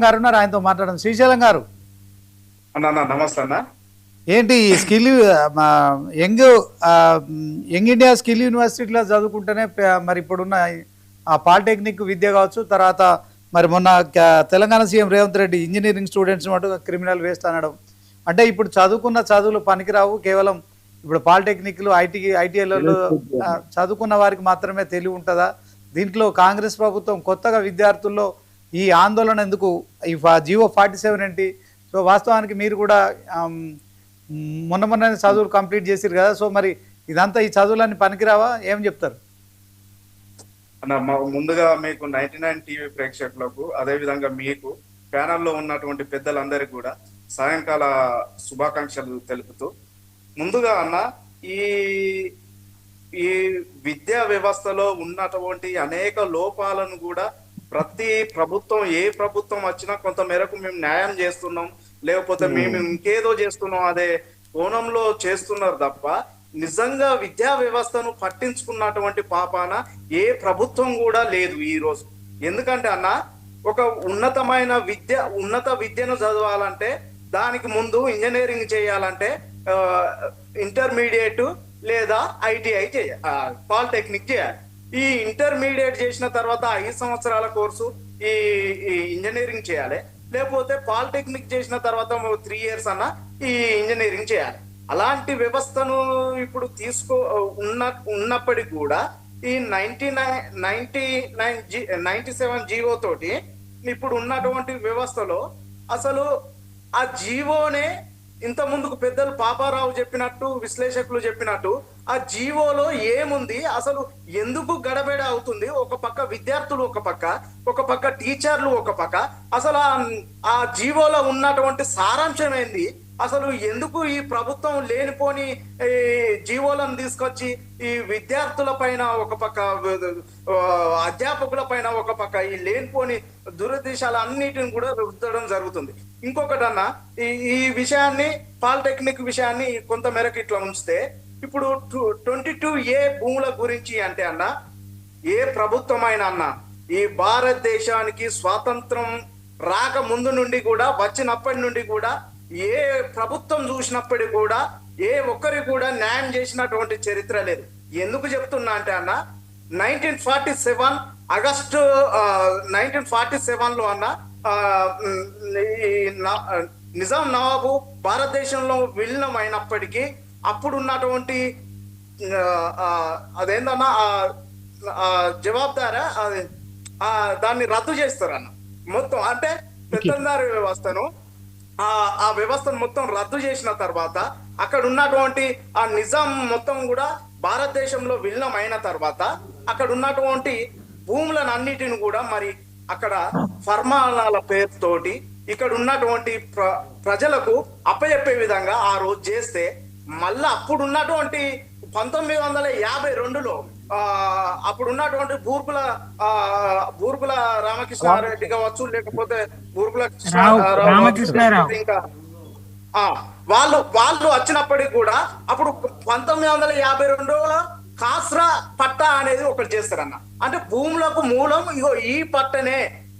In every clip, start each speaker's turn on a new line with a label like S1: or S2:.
S1: గారు ఉన్నారు, ఆయనతో మాట్లాడండి. శ్రీశైలం గారు,
S2: అన్న నమస్తే అన్న.
S1: ఏంటి skill young young India skill యూనివర్సిటీలో చదువుకుంటేనే మరి ఇప్పుడున్న ఆ పాలిటెక్నిక్ విద్య కావచ్చు, తర్వాత మరి మొన్న Telangana CM Revanth Reddy engineering students మటు క్రిమినల్ వేస్ట్ అనడం, అంటే ఇప్పుడు చదువుకున్న చదువులు పనికిరావు, కేవలం ఇప్పుడు పాలిటెక్నిక్లు ఐటీఐలలో చదువుకున్న వారికి మాత్రమే తెలివి ఉంటుందా? దీంట్లో కాంగ్రెస్ ప్రభుత్వం కొత్తగా విద్యార్థుల్లో ఈ ఆందోళన ఎందుకు, ఈ జియో 47 ఏంటి? సో వాస్తవానికి మీరు కూడా మొన్న చదువులు కంప్లీట్ చేసిరు కదా, సో మరి ఇదంతా ఈ చదువులన్నీ పనికిరావా, ఏం చెప్తారు?
S2: అన్న ముందుగా మీకు 99 టీవీ ప్రేక్షకులకు, అదే విధంగా మీకు ప్యానల్లో ఉన్నటువంటి పెద్దలందరికీ కూడా సాయంకాల శుభాకాంక్షలు తెలుపుతూ, ముందుగా అన్న ఈ ఈ విద్యా వ్యవస్థలో ఉన్నటువంటి అనేక లోపాలను కూడా ప్రతి ప్రభుత్వం, ఏ ప్రభుత్వం వచ్చినా కొంత మేరకు మేము న్యాయం చేస్తున్నాం, లేకపోతే మేము ఇంకేదో చేస్తున్నాం అదే కోణంలో చేస్తున్నారు తప్ప నిజంగా విద్యా వ్యవస్థను పట్టించుకున్నటువంటి పాపాన ఏ ప్రభుత్వం కూడా లేదు ఈ రోజు. ఎందుకంటే అన్న, ఒక ఉన్నత విద్యను చదవాలంటే దానికి ముందు ఇంజనీరింగ్ చేయాలంటే ఇంటర్మీడియట్ లేదా ఐటీఐ చేయాలి, పాలిటెక్నిక్ చేయాలి. ఈ ఇంటర్మీడియట్ చేసిన తర్వాత 5 సంవత్సరాల కోర్సు ఈ ఇంజనీరింగ్ చేయాలి, లేకపోతే పాలిటెక్నిక్ చేసిన తర్వాత 3 ఇయర్స్ అన్న ఈ ఇంజనీరింగ్ చేయాలి. అలాంటి వ్యవస్థను ఇప్పుడు ఉన్నప్పటికీ కూడా ఈ 97 జీవో తోటి ఇప్పుడు ఉన్నటువంటి వ్యవస్థలో అసలు ఆ జీవోనే ఇంత ముందుకు పెద్దలు పాపారావు చెప్పినట్టు, విశ్లేషకులు చెప్పినట్టు, ఆ జీవోలో ఏముంది, అసలు ఎందుకు గడబిడ అవుతుంది? ఒక పక్క విద్యార్థులు ఒక పక్క టీచర్లు ఒక పక్క, అసలు ఆ జీవోలో ఉన్నటువంటి సారాంశం ఏంది? అసలు ఎందుకు ఈ ప్రభుత్వం లేనిపోని జీవోలను తీసుకొచ్చి ఈ విద్యార్థుల పైన ఒక పక్క, అధ్యాపకుల పైన ఒక పక్క ఈ లేనిపోని దురదృశాలన్నిటిని కూడా రుద్దడం జరుగుతుంది. ఇంకొకటన్నా ఈ విషయాన్ని, పాలిటెక్నిక్ విషయాన్ని కొంత మేరకు ఇట్లా ఉంచితే, ఇప్పుడు 22A భూముల గురించి అంటే అన్న, ఏ ప్రభుత్వమైనా అన్న ఈ భారతదేశానికి స్వాతంత్రం రాక ముందు నుండి కూడా, వచ్చినప్పటి నుండి కూడా, ఏ ప్రభుత్వం చూసినప్పటికీ కూడా ఏ ఒక్కరికి కూడా న్యాయం చేసినటువంటి చరిత్ర లేదు. ఎందుకు చెప్తున్నా అంటే అన్న, 1947 ఆగస్టు 1947లో అన్న నిజాం నవాబు భారతదేశంలో విలీనం అయినప్పటికీ అప్పుడు ఉన్నటువంటి అదేందన్నా జవాబుదారా దాన్ని రద్దు చేస్తారన్న మొత్తం, అంటే పెత్తందారి వ్యవస్థను, ఆ వ్యవస్థను మొత్తం రద్దు చేసిన తర్వాత అక్కడ ఉన్నటువంటి ఆ నిజాం మొత్తం కూడా భారతదేశంలో విలీనం అయిన తర్వాత అక్కడ ఉన్నటువంటి భూములను అన్నిటిని కూడా మరి అక్కడ ఫర్మానాల పేరుతోటి ఇక్కడ ఉన్నటువంటి ప్రజలకు అప్పచెప్పే విధంగా ఆ రోజు చేస్తే, మళ్ళా అప్పుడు ఉన్నటువంటి 1952లో అప్పుడు ఉన్నటువంటి బూర్గుల రామకృష్ణారెడ్డి కావచ్చు, లేకపోతే బూర్గుల
S3: రామకృష్ణారావు,
S2: ఇంకా వాళ్ళు వచ్చినప్పటికి కూడా అప్పుడు 1952లో కాస్రా పట్టా అనేది ఒకటి చేస్తారన్న. అంటే భూములకు మూలం ఇగో ఈ పట్టనే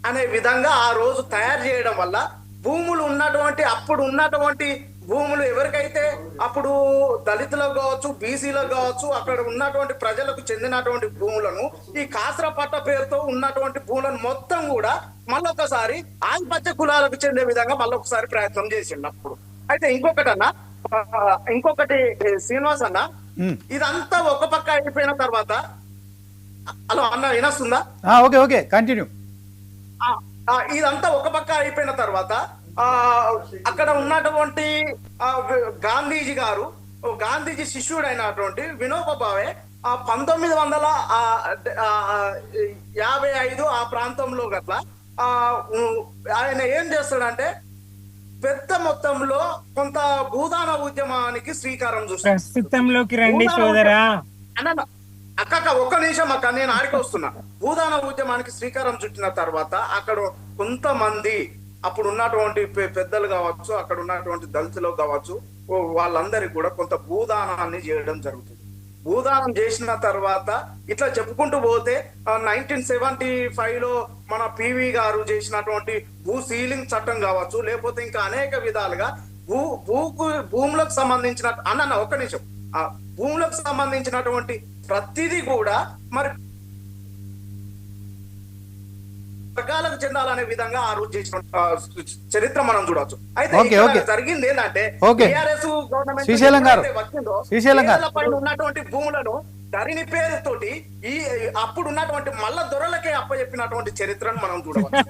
S2: అనే విధంగా ఆ రోజు తయారు చేయడం వల్ల భూములు ఉన్నటువంటి, అప్పుడు ఉన్నటువంటి భూములు ఎవరికైతే అప్పుడు దళితులకు కావచ్చు, బీసీలకు కావచ్చు, అక్కడ ఉన్నటువంటి ప్రజలకు చెందినటువంటి భూములను ఈ కాసరా పట్ట పేరుతో ఉన్నటువంటి భూములను మొత్తం కూడా మళ్ళొకసారి ఆదిపత్య కులాలకు చెందే విధంగా మళ్ళొకసారి ప్రయత్నం చేసిండు అప్పుడు. అయితే ఇంకొకటి శ్రీనివాస్ అన్న, ఇదంతా ఒక పక్క అయిపోయిన తర్వాత, హలో అన్న వినస్తుందా?
S1: Okay continue.
S2: ఇదంతా ఒక పక్క అయిపోయిన తర్వాత అక్కడ ఉన్నటువంటి గాంధీజీ శిష్యుడైనటువంటి వినోబా భావే 1955 ఆ ప్రాంతంలో గట్ల ఆయన ఏం చేస్తాడంటే పెద్ద మొత్తంలో కొంత భూదాన ఉద్యమానికి శ్రీకారం
S3: చూస్తాం.
S2: అక్క ఒక్క నిమిషం అక్క, నేను ఆడికి వస్తున్నా. భూదాన ఉద్యమానికి శ్రీకారం చుట్టిన తర్వాత అక్కడ కొంతమంది అప్పుడు ఉన్నటువంటి పెద్దలు కావచ్చు, అక్కడ ఉన్నటువంటి దళితులు కావచ్చు, వాళ్ళందరికీ కూడా కొంత భూదానాన్ని చేయడం జరుగుతుంది. భూదానం చేసిన తర్వాత ఇట్లా చెప్పుకుంటూ పోతే 1975 లో మన పివి గారు చేసినటువంటి భూ సీలింగ్ చట్టం కావచ్చు, లేకపోతే ఇంకా అనేక విధాలుగా భూములకు సంబంధించిన అన్న ఒక్క నిమిషం, ఆ భూములకు సంబంధించినటువంటి ప్రతిదీ కూడా మరి వర్గాలకు చెందాలనే విధంగా ఆ రోజు చేసిన చరిత్ర మనం చూడవచ్చు. అయితే ఇక్కడ జరిగింది ఏంటంటే టిఆర్ఎస్ గవర్నమెంట్
S1: శ్రీశైలం గారు
S2: పైన ఉన్నటువంటి భూములను ధరణి పేరుతోటి అప్పుడు ఉన్నటువంటి మల్ల దొరలకే అప్పచెప్పినటువంటి చరిత్రను మనం చూడవచ్చు.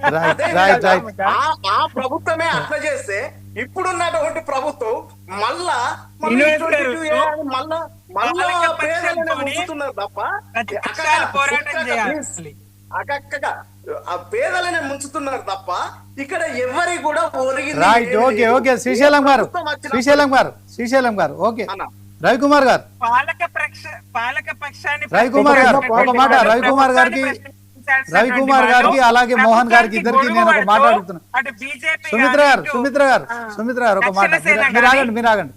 S2: ఆ ప్రభుత్వమే అట్లా చేస్తే ఇప్పుడున్నటువంటి ప్రభుత్వం మళ్ళా పేదలను ముంచుతున్నారు తప్ప అక్కగా ఆ పేదలనే ముంచుతున్నారు తప్ప ఇక్కడ ఎవరి కూడా
S1: రైట్. ఓకే ఓకే శ్రీశైలం గారు ఓకే. రవికుమార్ గారు రవికుమార్ గారు ఒక మాట, రవికుమార్ గారికి అలాగే మోహన్ గారికి ఇద్దరికి నేను ఒక మాట అడుగుతున్నా. సుమిత్ర గారు ఒక మాట, మీరు ఆగండి.